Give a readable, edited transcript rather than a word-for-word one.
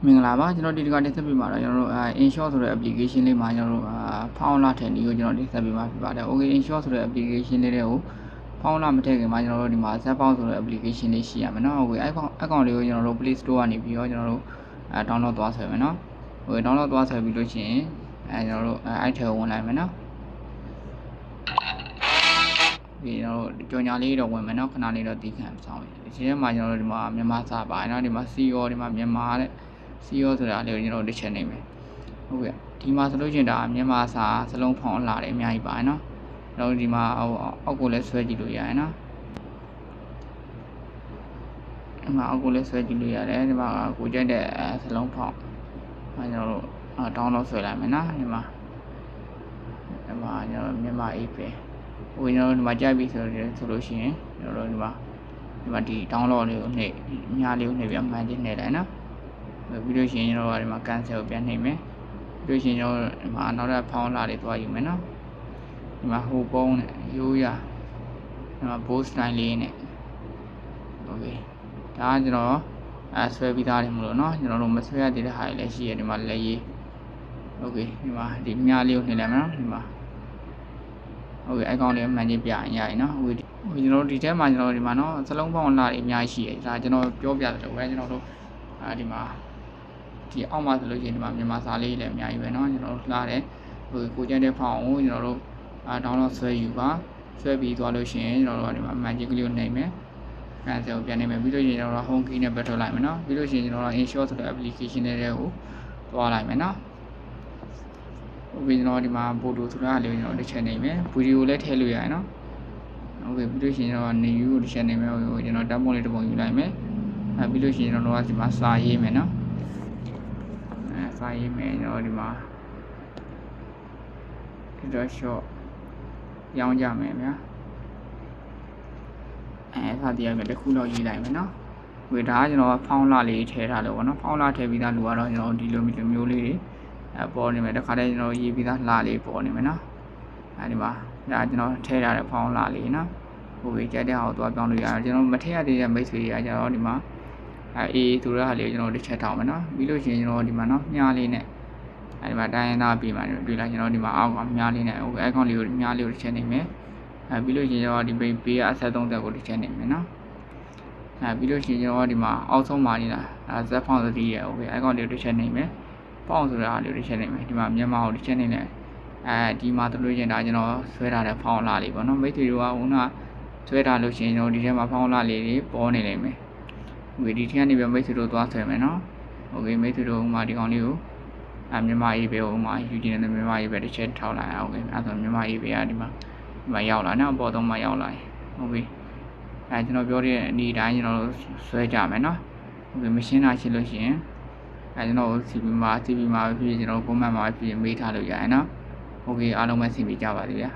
မင်္ဂလာပါကျွန်တော်ဒီတစ်ခါတင်ဆက်ပေးမှာတော့ကျွန်တော်တို့Inshore ဆိုတဲ့ application လေးမှာကျွန်တော်တို့ဖောင်းလာထည့်နည်းကိုကျွန်တော်တင်ဆက်ပေးမှာဖြစ်ပါတယ် Okay Inshore ဆိုတဲ့ application လေးတွေကိုဖောင်းလာမထည့်ခင်မှာကျွန်တော်တို့ဒီမှာ Zepbound ဆိုတဲ့ application လေးရှိရမယ်နော် Okay account လေးကိုကျွန်တော်တို့ Play Store ကနေပြီးတော့ကျွန်တော်တို့download သွားဆွဲမယ်နော် Okay download သွားဆွဲပြီးလို့ရှိရင်ကျွန်တော်တို့အဲ့ထဲကိုဝင်လိုက်မယ်နော်ဒီတော့ကြော်ညာလေးတော့ဝင်မယ်နော်ခဏလေးတော့တီးခံဆောင်ရဒီထဲမှာကျွန်တော်တို့ဒီမှာမြန်မာစာပါနော်ဒီမှာ CEO ဒီမှာမြန်မာတဲ့ CEO ဆိုတာလေးကိုကျွန်တော်တို့တစ်ချက်နေမယ်ဟုတ်ကဲ့ဒီမှာဆိုလို့ရှိရင်ဒါမြန်မာစာစလုံးဖောင်းလာတယ်အများကြီးပါနော်ကျွန်တော်တို့ဒီမှာအောက်ကိုလည်းဆွဲကြည့်လို့ရတယ်နော်ဒီမှာအောက်ကိုလည်းဆွဲကြည့်လို့ရတယ်ဒီမှာကိုကြိုက်တဲ့စလုံးဖောင်းကျွန်တော်တို့download ဆွဲလိုက်မယ်နော်ဒီမှာကျွန်တော်မြန်မာ app ဝင်ကျွန်တော်ဒီမှာကြိုက်ပြီဆိုလို့ရှိရင်ကျွန်တော်တို့ဒီမှာဒီ download လေးကိုနှိပ်အများလေးကိုနှိပ်ပြီးမှန်ချင်းနှိပ်လိုက်နော်ပြီးလို့ရှိရင်ကျွန်တော်ဒီမှာ cancel ကိုပြန်နှိပ်မယ်ပြီးလို့ရှိရင်ကျွန်တော်ဒီမှာနောက်ထပ်ဖောင်းလာတွေသွားယူမယ်နော်ဒီမှာဟိုပုံးနဲ့ရိုးရဒီမှာ bold style လေးနဲ့ okay ဒါကကျွန်တော်ဆွဲပြီးသားတယ်မလို့နော်ကျွန်တော်တို့မဆွဲရသေးတဲ့ဟာတွေလည်းရှိရတယ်ဒီမှာလက်ရေး okay ဒီမှာဒီမြားလေးကိုနှိပ်လိုက်မယ်နော်ဒီမှာokay account လေးမှန်ချင်းပြရင်ရရင်နော်ဟုတ်ကျွန်တော်တို့ဒီထဲမှာကျွန်တော်ဒီမှာနော်စလုံးပေါင်းလာတွေအများကြီးရှိတယ်ဒါကျွန်တော်ပြောပြတယ်လို့ပဲကျွန်တော်တို့ဒီမှာဒီအောက်မှာဆိုလို့ရှိရင်ဒီမှာမြန်မာစာလေးလည်းအများကြီးပဲเนาะကျွန်တော်တို့လာတယ်ဟိုကိုကြိုက်တဲ့ဖောင်ကိုကျွန်တော်တို့download ဆွဲယူပါဆွဲပြီးသွားလို့ရှိရင်ကျွန်တော်တို့ဒီမှာ magic ကလေးကိုနှိပ်မယ် cancel ကိုပြန်နှိပ်မယ်ပြီးလို့ရှိရင်ကျွန်တော်တို့ home key နဲ့ပတ်ထွက်လိုက်မယ်เนาะပြီးလို့ရှိရင်ကျွန်တော်တို့ Inshore ဆိုတဲ့ application လေးတွေကိုသွားလိုက်မယ်เนาะokay ကျွန်တော်ဒီမှာ photo ဆိုတာလေးကိုကျွန်တော်တစ်ချက်နှိပ်မယ် video လည်းထည့်လို့ရတယ်เนาะokay ပြီးလို့ရှိရင်ကျွန်တော် new ကိုတစ်ချက်နှိပ်မယ်ဟိုကျွန်တော်ဓာတ်ပုံလေးတစ်ပုံယူလိုက်မယ်ပြီးလို့ရှိရင်ကျွန်တော်တို့ဒီမှာစာရေးမယ်เนาะစာရေးမယ်ကျွန်တော်ဒီမှာဒီတော့ short ရောင်းကြမယ်ဗျာစာတရားကတစ်ခုတော့ရေးလိုက်မယ်เนาะဝေဒါကကျွန်တော်ဖောင်းလာလေးထည့်ထားလို့ပေါ့နော်ဖောင်းလာထည့်ပြီးသားလူကတော့ကျွန်တော်ဒီလိုမျိုးလေးတွေပေါ်နေမယ်တခါတည်းကျွန်တော်ရေးပြီးသားလှလေးပေါ်နေမယ်เนาะဒီမှာဒါကျွန်တော်ထည့်ထားတဲ့ဖောင်းလာလေးเนาะဟိုကြိုက်တဲ့ဟာကိုသွားပြောင်းလို့ရတယ်ကျွန်တော်မထည့်ရသေးတဲ့မိတ်ဆွေတွေကကျွန်တော်ဒီမှာအေးဆိုတဲ့ဟာလေးကိုကျွန်တော်တစ်ချက်ထောက်မယ်เนาะပြီးလို့ရှိရင်ကျွန်တော်ဒီမှာเนาะမြားလေးနဲ့ဒီမှာတိုင်းရင်းသားပြီးမှတွေ့လိုက်ကျွန်တော်ဒီမှာအောက်ကမြားလေးနဲ့ဟို account လေးကိုမြားလေးကိုတစ်ချက်နေမယ်ပြီးလို့ရှိရင်ကျွန်တော်ဒီဘေးကအဆက်30ကိုတစ်ချက်နေမယ်เนาะပြီးလို့ရှိရင်ကျွန်တော်ဒီမှာအောက်ဆုံးမှာနေတာZepbound 3ရဲ့ okay account လေးကိုတစ်ချက်နေမယ်ပေါင်ဆိုတဲ့ဟာလေးကိုတစ်ချက်နေမယ်ဒီမှာမြန်မာကိုတစ်ချက်နေနဲ့ဒီမှာတို့လို့ရှိရင်ဒါကျွန်တော်ဆွဲထားတဲ့ဖောင်းလာလေးပေါ့နော်မိတ်ဆွေတို့ကခုနဆွဲထားလို့ရှိရင်ကျွန်တော်ဒီထဲမှာဖောင်းလာလေးတွေပေါ်နေလိမ့်မယ်okay ဒီထက်ကနေပြီးမိတ်ဆွေတို့သွားဆွဲမယ်နော် okay မိတ်ဆွေတို့ဥမာဒီကောင်လေးကိုမြန်မာရေးပဲဥမာယူကြည့်နေတဲ့မြန်မာရေးပဲတစ်ချက်ထောက်လိုက်အောင် okay အဲ့ဆိုမြန်မာရေးပဲဒီမှာရောက်လာနော်အပေါ်ဆုံးမှာရောက်လာရင် okay ကျွန်တော်ပြောတဲ့ဒီအတိုင်းကျွန်တော်ဆွဲကြမယ်နော် okay မရှင်းတာရှိလို့ရှိရင်ကျွန်တော် CP မှာပဲဖြစ်ကျွန်တော် comment မှာပဲဖြစ်မေးထားလို့ရတယ်နော် okay အားလုံးပဲ CP ကြပါသေးဗျာ